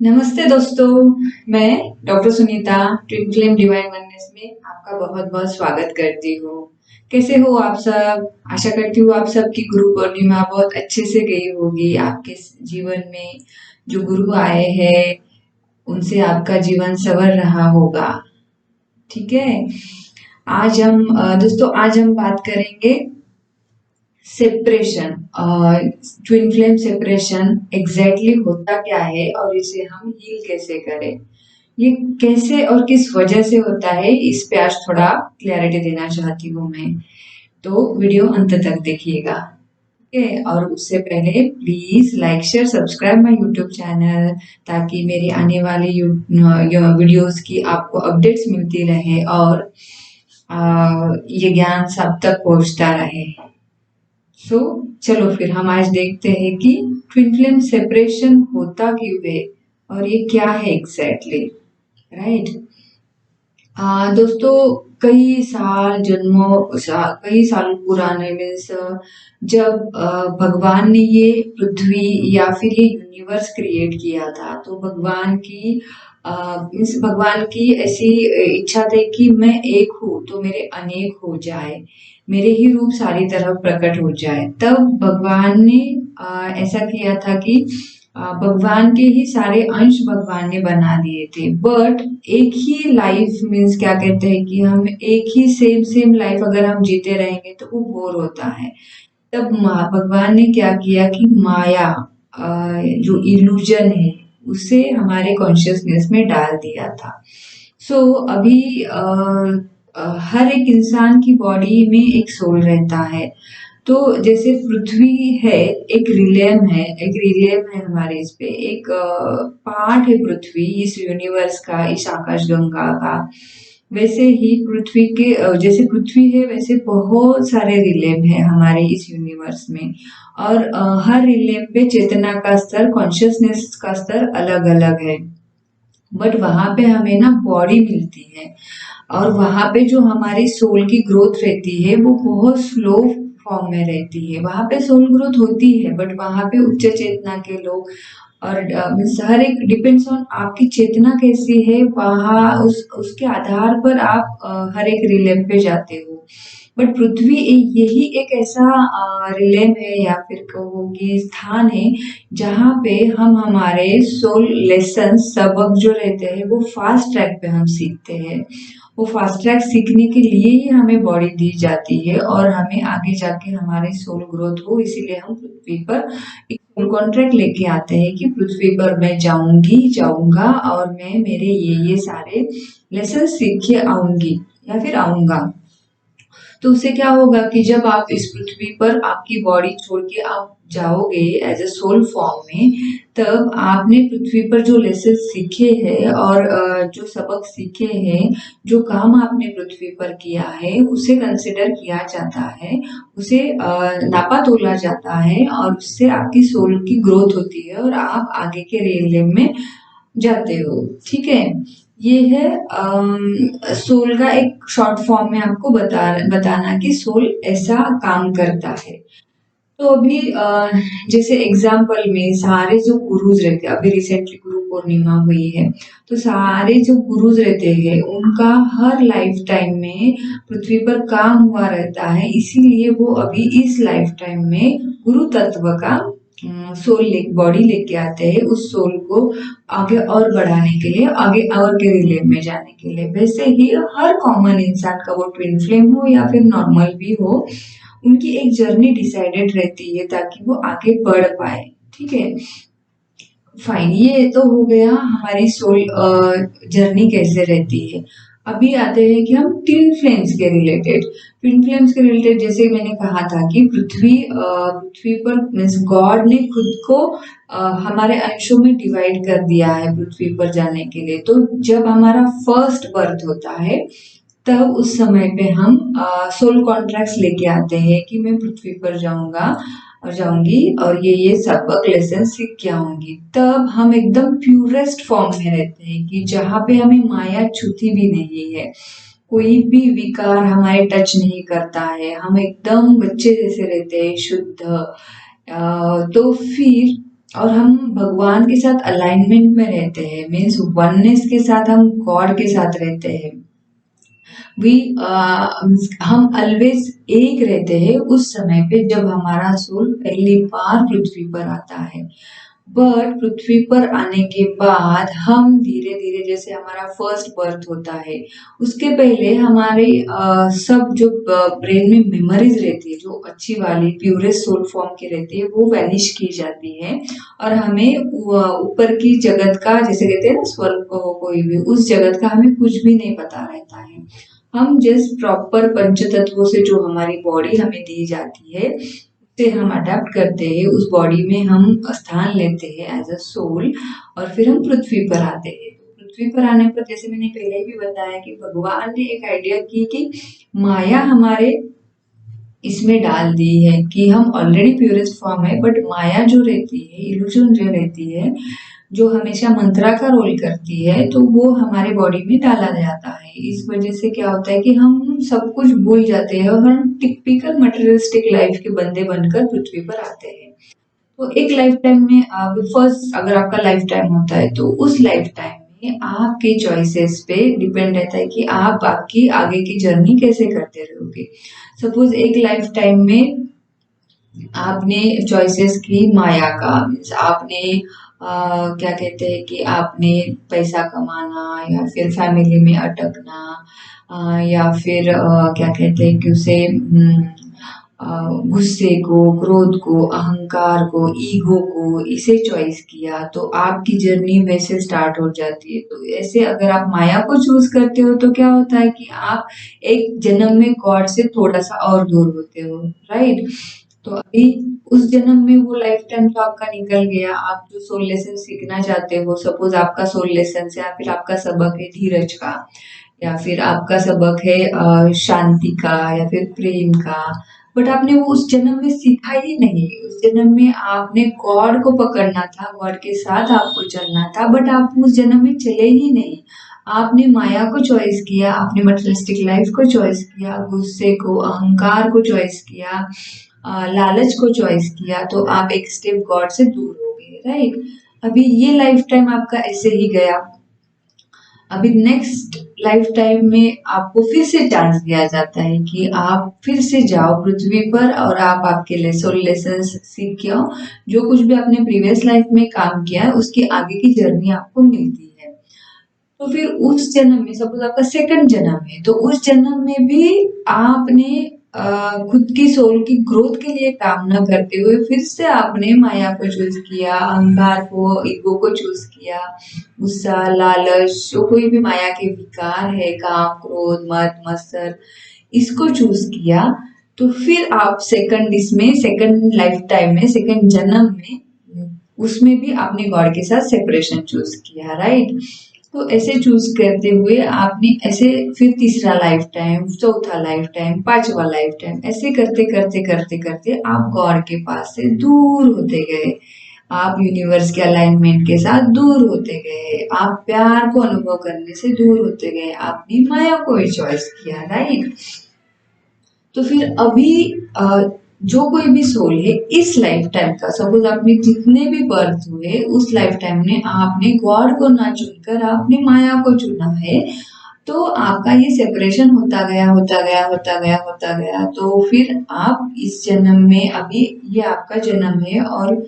नमस्ते दोस्तों, मैं doctor Sunita twin flame divine oneness में आपका बहुत बहुत स्वागत करती हूँ। कैसे हो आप सब? आशा करती हूँ आप सबकी गुरु पूर्णिमा बहुत अच्छे से गई होगी। आपके जीवन में जो गुरु आए हैं उनसे आपका जीवन संवर रहा होगा। ठीक है, आज हम बात करेंगे separation. Twin flame separation exactly होता क्या है और इसे हम हील कैसे करें, ये कैसे और किस वजह से होता है, इस पे आज थोड़ा क्लैरिटी देना चाहती हूँ मैं। तो वीडियो अंत तक देखिएगा। ठीक है, और उससे पहले please like share subscribe my YouTube channel, ताकि मेरी आने वाली वीडियोस की आपको अपडेट्स मिलती रहे और ये ज्ञान सब तक पहुंचता रहे। चलो फिर हम आज देखते हैं कि ट्विन फ्लेम सेपरेशन होता क्यों है और ये क्या है एग्जैक्टली। राइट। दोस्तों, कई साल पुराने मीन्स जब भगवान ने ये पृथ्वी या फिर ये यूनिवर्स क्रिएट किया था, तो भगवान की ऐसी इच्छा थी कि मैं एक हूँ तो मेरे अनेक हो जाए, मेरे ही रूप सारी तरफ प्रकट हो जाए। तब भगवान ने ऐसा किया था कि भगवान के ही सारे अंश भगवान ने बना दिए थे। बट एक ही लाइफ मीन्स क्या कहते हैं कि हम एक ही सेम लाइफ अगर हम जीते रहेंगे तो वो बोर होता है। तब भगवान ने क्या किया कि माया, जो इल्यूजन है, उसे हमारे कॉन्शियसनेस में डाल दिया था। अभी हर एक इंसान की बॉडी में एक सोल रहता है। तो जैसे पृथ्वी है, एक रिलेम है हमारे इस पे, एक पार्ट है पृथ्वी इस यूनिवर्स का, इस आकाश गंगा का। वैसे ही जैसे पृथ्वी है वैसे बहुत सारे रिलेम है हमारे इस यूनिवर्स में। और हर रिलेम पे चेतना का स्तर, कॉन्शियसनेस का स्तर अलग अलग है। बट वहां पे हमें ना बॉडी मिलती है, और वहां पे जो हमारी सोल की ग्रोथ रहती है वो बहुत स्लो फॉर्म में रहती है। वहां पे सोल ग्रोथ होती है बट वहां पे उच्च चेतना के लोग, और मीन्स हर एक डिपेंड्स ऑन आपकी चेतना कैसी है, वहां उसके आधार पर आप हर एक रिलेम पे जाते हो। बट पृथ्वी यही एक ऐसा रिलेम है या फिर कहो कि स्थान है जहाँ पे हम हमारे सोल लेसन सबक जो रहते हैं वो फास्ट ट्रैक पे हम सीखते हैं। वो फास्ट ट्रैक सीखने के लिए ही हमें बॉडी दी जाती है और हमें आगे जाके हमारे सोल ग्रोथ हो, इसीलिए हम पृथ्वी पर एक सोल कॉन्ट्रैक्ट लेके आते हैं कि पृथ्वी पर मैं जाऊंगा और मैं मेरे ये सारे लेसन सीख के आऊंगी या फिर आऊंगा। तो उससे क्या होगा कि जब आप इस पृथ्वी पर आपकी बॉडी छोड़ के आप जाओगे एज अ सोल फॉर्म में, तब आपने पृथ्वी पर जो लेसन सीखे हैं और जो सबक सीखे हैं, जो काम आपने पृथ्वी पर किया है, उसे कंसिडर किया जाता है, उसे नापा तोला जाता है, और उससे आपकी सोल की ग्रोथ होती है और आप आगे के रियल में जाते हो। ठीक है, ये है सोल का एक शॉर्ट फॉर्म में आपको बताना कि सोल ऐसा काम करता है। तो अभी जैसे एग्जाम्पल में सारे जो गुरुज रहते हैं, अभी रिसेंटली गुरु पूर्णिमा हुई है, तो सारे जो गुरुज रहते हैं उनका हर लाइफ टाइम में पृथ्वी पर काम हुआ रहता है, इसीलिए वो अभी इस लाइफ टाइम में गुरु तत्व का बॉडी लेके आते हैं, उस सोल को आगे और बढ़ाने के लिए, आगे और के रिले में जाने के लिए। वैसे ही हर कॉमन इंसान का, वो ट्विन फ्लेम हो या फिर नॉर्मल भी हो, उनकी एक जर्नी डिसाइडेड रहती है ताकि वो आगे बढ़ पाए। ठीक है, फाइन, ये तो हो गया हमारी सोल जर्नी कैसे रहती है। अभी आते हैं कि हम ट्विन फ्लेम्स के रिलेटेड जैसे मैंने कहा था कि पृथ्वी पर मीन्स गॉड ने खुद को हमारे अंशों में डिवाइड कर दिया है पृथ्वी पर जाने के लिए। तो जब हमारा फर्स्ट बर्थ होता है, तब उस समय पे हम सोल कॉन्ट्रैक्ट्स लेके आते हैं कि मैं पृथ्वी पर जाऊंगी और ये सबक लेसन सीख के आऊंगी। तब हम एकदम प्यूरेस्ट फॉर्म में रहते हैं कि जहाँ पे हमें माया छूती भी नहीं है, कोई भी विकार हमारे टच नहीं करता है, हम एकदम बच्चे जैसे रहते हैं, शुद्ध। तो फिर और हम भगवान के साथ अलाइनमेंट में रहते हैं, मीन्स वननेस के साथ, हम गॉड के साथ रहते हैं। वी हम ऑलवेज एक रहते हैं उस समय पे जब हमारा सोल पहली बार पृथ्वी पर आता है। बट पृथ्वी पर आने के बाद हम धीरे धीरे, जैसे हमारा फर्स्ट बर्थ होता है, उसके पहले हमारे सब जो ब्रेन में मेमोरीज रहती है, जो अच्छी वाली प्यूरेस्ट सोल फॉर्म की रहती है, वो वैनिश की जाती है। और हमें ऊपर की जगत का, जैसे कहते हैं ना स्वर्ग को हो कोई भी, उस जगत का हमें कुछ भी नहीं पता रहता है। हम जस्ट प्रॉपर पंच तत्वों से जो हमारी बॉडी हमें दी जाती है, से हम अडेप्ट करते हैं, उस बॉडी में हम स्थान लेते हैं एज अ सोल, और फिर हम पृथ्वी पर आते हैं। तो पृथ्वी पर आने पर, जैसे मैंने पहले भी बताया कि भगवान ने एक आइडिया की कि माया हमारे इसमें डाल दी है कि हम ऑलरेडी प्योरेस्ट फॉर्म है, बट माया जो रहती है, इल्यूजन जो रहती है, जो हमेशा मंत्रा का रोल करती है, तो वो हमारे बॉडी में डाला जाता है। इस वजह से क्या होता है कि हम सब कुछ भूल जाते हैं और हम टिपिकल मटेरियलिस्टिक लाइफ के बंदे बनकर पृथ्वी पर आते हैं। तो एक लाइफ टाइम में, फर्स्ट अगर आपका लाइफ टाइम होता है, तो उस लाइफ टाइम में आपके चॉइसेस पे डिपेंड रहता है कि आप आपकी आगे की जर्नी कैसे करते रहोगे। सपोज एक लाइफ टाइम में आपने चॉइसेस की माया का, मीन्स आपने क्या कहते हैं कि आपने पैसा कमाना, या फिर फैमिली में अटकना, या फिर क्या कहते हैं कि उसे गुस्से को, क्रोध को, अहंकार को, ईगो को, इसे चॉइस किया, तो आपकी जर्नी वैसे स्टार्ट हो जाती है। तो ऐसे अगर आप माया को चूज करते हो, तो क्या होता है कि आप एक जन्म में गॉड से थोड़ा सा और दूर होते हो, राइट। तो अभी उस जन्म में वो लाइफ टाइम तो आपका निकल गया। आप जो सोल लेसन सीखना चाहते हो, सपोज आपका सोल लेसन या फिर आपका सबक है धीरज का, या फिर आपका सबक है शांति का, या फिर प्रेम का, बट आपने वो उस जन्म में सीखा ही नहीं। उस जन्म में आपने गॉड को पकड़ना था, गॉड के साथ आपको चलना था, बट आप उस जन्म में चले ही नहीं। आपने माया को चॉइस किया, आपने मटेरियलिस्टिक लाइफ को चॉइस किया, गुस्से को, अहंकार को चॉइस किया, लालच को चॉइस किया, तो आप एक स्टेप गॉड से दूर हो गए, राइट। अभी ये लाइफ टाइम आपका ऐसे ही गया। अभी नेक्स्ट लाइफ टाइम में आपको फिर से चांस दिया जाता है कि आप फिर से जाओ पृथ्वी पर, और आप आपके सोल लेसन सीख के आओ। जो कुछ भी आपने प्रीवियस लाइफ में काम किया है, उसकी आगे की जर्नी आपको मिलती है। तो फिर उस जन्म में, सपोज आपका सेकंड जन्म है, तो उस जन्म में भी आपने खुद की सोल की ग्रोथ के लिए काम न करते हुए फिर से आपने माया को चूज किया, अहंकार को, ईगो को चूज किया, गुस्सा, लालच, जो कोई भी माया के विकार है, काम, क्रोध, मद, मत्सर, इसको चूज किया। तो फिर आप सेकंड, इसमें सेकंड लाइफ टाइम में, सेकंड जन्म में, उसमें भी आपने गॉड के साथ सेपरेशन चूज किया, राइट। तो ऐसे चूज करते हुए आपने ऐसे फिर तीसरा लाइफ टाइम, चौथा लाइफ टाइम, पांचवा लाइफ टाइम, ऐसे करते करते करते करते आप गॉड के पास से दूर होते गए। आप यूनिवर्स के अलाइनमेंट के साथ दूर होते गए, आप प्यार को अनुभव करने से दूर होते गए, आपने माया को ही चॉइस किया, राइट। तो फिर अभी जो कोई भी सोल है इस लाइफ टाइम का, सपोज आपने जितने भी बर्थ हुए उस लाइफ टाइम में आपने गॉड को ना चुनकर आपने माया को चुना है, तो आपका ये सेपरेशन होता गया, होता गया, होता गया, होता गया। तो फिर आप इस जन्म में, अभी ये आपका जन्म है, और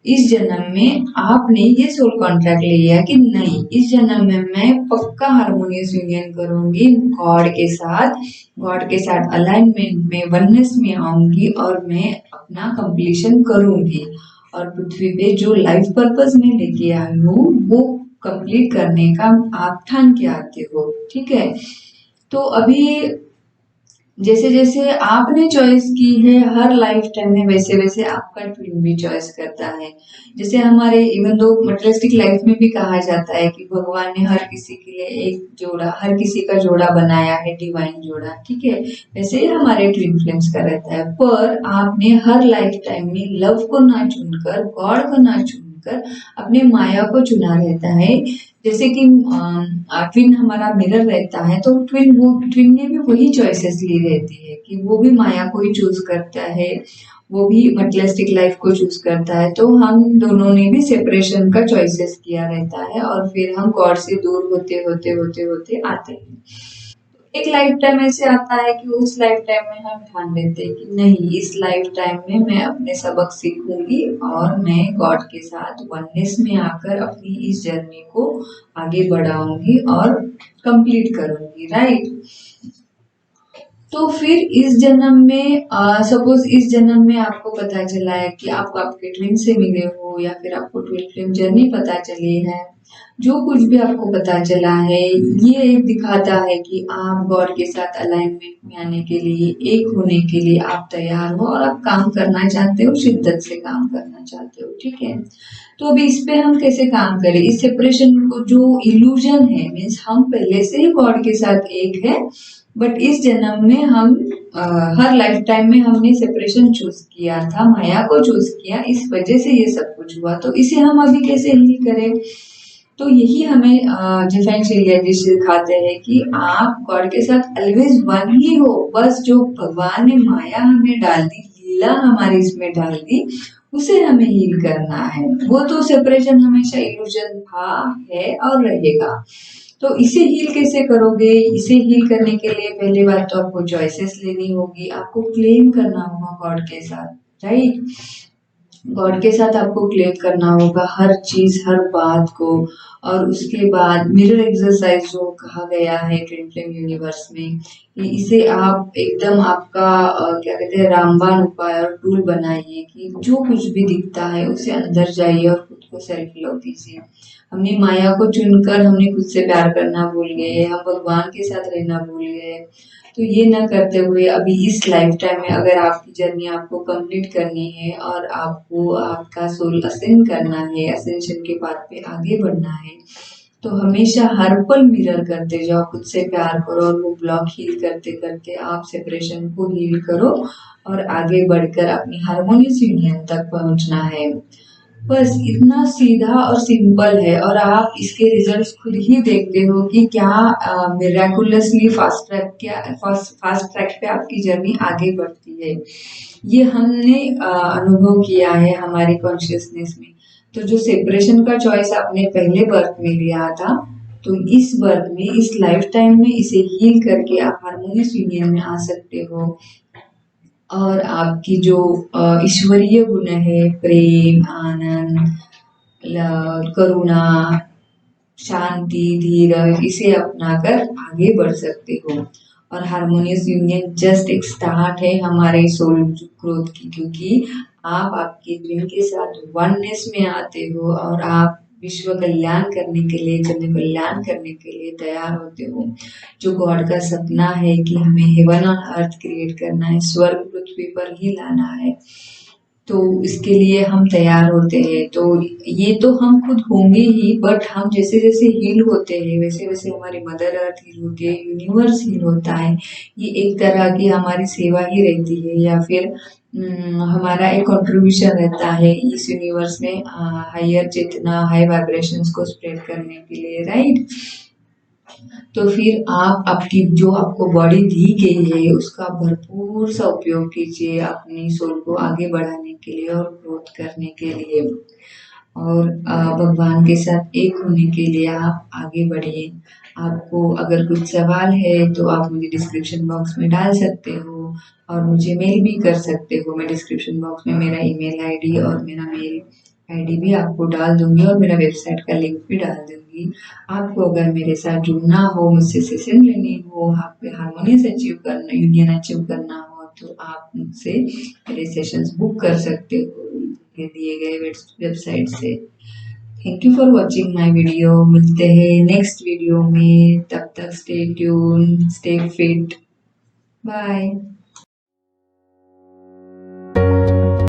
इस जन्म में आपने ये सोल कॉन्ट्रैक्ट ले लिया कि नहीं, इस जन्म में मैं पक्का हारमोनियस यूनियन करूंगी गॉड के साथ, गॉड के साथ अलाइनमेंट में, वननेस में आऊंगी, और मैं अपना कंप्लीशन करूंगी, और पृथ्वी पे जो लाइफ पर्पस में लेके आई हूँ वो कंप्लीट करने का आप ठान के आते हो, ठीक है। तो अभी जैसे जैसे आपने चॉइस की है हर लाइफ टाइम में, वैसे वैसे आपका ट्विन भी चॉइस करता है। जैसे हमारे इवन दो मटेरियलिस्टिक लाइफ में भी कहा जाता है कि भगवान ने हर किसी के लिए एक जोड़ा, हर किसी का जोड़ा बनाया है, डिवाइन जोड़ा, ठीक है। वैसे ही हमारे ट्विन फ्लेम्स का रहता है, पर आपने हर लाइफ टाइम में लव को ना चुनकर, गॉड को ना चुनकर, अपने माया को चुना रहता है। जैसे कि ट्विन हमारा मिरर रहता है, तो ट्विन ने भी वही चॉइसेस ली रहती है कि वो भी माया को ही चूज करता है, वो भी मटेरियलिस्टिक लाइफ को चूज करता है, तो हम दोनों ने भी सेपरेशन का चॉइसेस किया रहता है और फिर हम गॉड से दूर होते होते होते होते आते हैं। एक लाइफ टाइम ऐसे आता है कि उस लाइफ टाइम में हम ठान लेते हैं कि नहीं, इस लाइफ टाइम में मैं अपने सबक सीखूंगी और मैं गॉड के साथ वननेस में आकर अपनी इस जर्नी को आगे बढ़ाऊंगी और कंप्लीट करूंगी, राइट। तो फिर इस जन्म में सपोज इस जन्म में आपको पता चला है कि आप आपके ट्विन से मिले हो या फिर आपको ट्विन फ्लेम जर्नी पता चली है, जो कुछ भी आपको पता चला है, ये दिखाता है कि आप गॉड के साथ अलाइनमेंट में आने के लिए, एक होने के लिए आप तैयार हो और आप काम करना चाहते हो, शिद्दत से काम करना चाहते हो, ठीक है। तो अभी इस पे हम कैसे काम करें, इस सेपरेशन को, जो इल्यूजन है, मीन्स हम पहले से ही गॉड के साथ एक है, बट इस जन्म में हम हर लाइफ टाइम में हमने सेपरेशन चूज किया था, माया को चूज किया, इस वजह से ये सब कुछ हुआ। तो इसे हम अभी कैसे हील करें, तो यही हमें डिफाइन जी सिखाते हैं कि आप गॉड के साथ ऑलवेज वन ही हो। बस जो भगवान ने माया हमें डाल दी, लीला हमारी इसमें डाल दी, उसे हमें हील करना है। वो तो सेपरेशन हमेशा इल्यूजन था, है और रहेगा। तो इसे हील कैसे करोगे, इसे हील करने के लिए पहली बात तो आपको चॉइसेस लेनी होगी, आपको क्लेम करना होगा गॉड के साथ, राइट। गॉड के साथ आपको क्लेम करना होगा हर चीज, हर बात को। और उसके बाद मिरर एक्सरसाइज जो कहा गया है ट्विन फ्लेम यूनिवर्स में, कि इसे आप एकदम आपका क्या कहते हैं, रामबाण उपाय और टूल बनाइए कि जो कुछ भी दिखता है उसे अंदर जाइए और खुद को सेल्फ लव दीजिए। हमने माया को चुनकर हमने खुद से प्यार करना भूल गए, हम भगवान के साथ रहना भूल गए। तो ये ना करते हुए अभी इस लाइफ टाइम में अगर आपकी जर्नी आपको कंप्लीट करनी है और आपको आपका सोल असेंड करना है, असेंशन के पाथ पे आगे बढ़ना है, तो हमेशा हर पल मिरर करते जाओ, खुद से प्यार करो और वो ब्लॉक हील करते करते आप सेपरेशन को हील करो और आगे बढ़कर अपनी हार्मोनियस यूनियन तक पहुंचना है। बस इतना सीधा और सिंपल है, और आप इसके रिजल्ट्स खुद ही देखते हो कि क्या मिराकुलसली फास्ट ट्रैक पे आपकी जर्नी आगे बढ़ती है। ये हमने अनुभव किया है हमारी कॉन्शियसनेस में। तो जो सेपरेशन का चॉइस आपने पहले बर्थ में लिया था, तो इस बर्थ में, इस लाइफ टाइम में इसे हील करके आप हार्मोनियस यूनियन में आ सकते हो। और आपकी जो ईश्वरीय गुण है, प्रेम, आनंद, करुणा, शांति, धीरज, इसे अपनाकर आगे बढ़ सकते हो। और हार्मोनियस यूनियन जस्ट एक स्टार्ट है हमारे सोल ग्रोथ की, क्योंकि आप आपके ड्रीम के साथ वननेस में आते हो और आप विश्व कल्याण करने के लिए, जन कल्याण करने के लिए तैयार होते हो। जो गॉड का सपना है कि हमें हेवन ऑन अर्थ क्रिएट करना है, स्वर्ग पृथ्वी पर ही लाना है, तो इसके लिए हम तैयार होते हैं। तो ये तो हम खुद होंगे ही, बट हम जैसे जैसे हील होते हैं वैसे वैसे हमारी मदर अर्थ हील होती है, यूनिवर्स हील होता है। ये एक तरह की हमारी सेवा ही रहती है, या फिर हमारा एक कंट्रीब्यूशन रहता है इस यूनिवर्स में हायर चेतना, हाई वाइब्रेशंस को स्प्रेड करने के लिए, राइट। तो फिर आप आपकी जो आपको बॉडी दी गई है उसका भरपूर सा उपयोग कीजिए अपनी सोल को आगे बढ़ाने के लिए और ग्रोथ करने के लिए। और भगवान के साथ एक होने के लिए आप आगे बढ़िए। आपको अगर कुछ सवाल है तो आप मुझे डिस्क्रिप्शन बॉक्स में डाल सकते हो और मुझे मेल भी कर सकते हो। मैं डिस्क्रिप्शन बॉक्स में मेरा ईमेल आईडी और मेरा मेल आईडी भी आपको डाल दूंगी और मेरा वेबसाइट का लिंक भी डाल दूंगी। आपको अगर मेरे साथ जुड़ना हो, मुझसे सेशन लेनी हो, आप हार्मोनियस अचीव करना, यूनियन अचीव करना हो, तो आप मुझसे मेरे सेशंस बुक कर सकते हो के दिए गए वेबसाइट से। Thank you for watching my video. मिलते हैं नेक्स्ट वीडियो में, तब तक stay tune, stay fit, bye.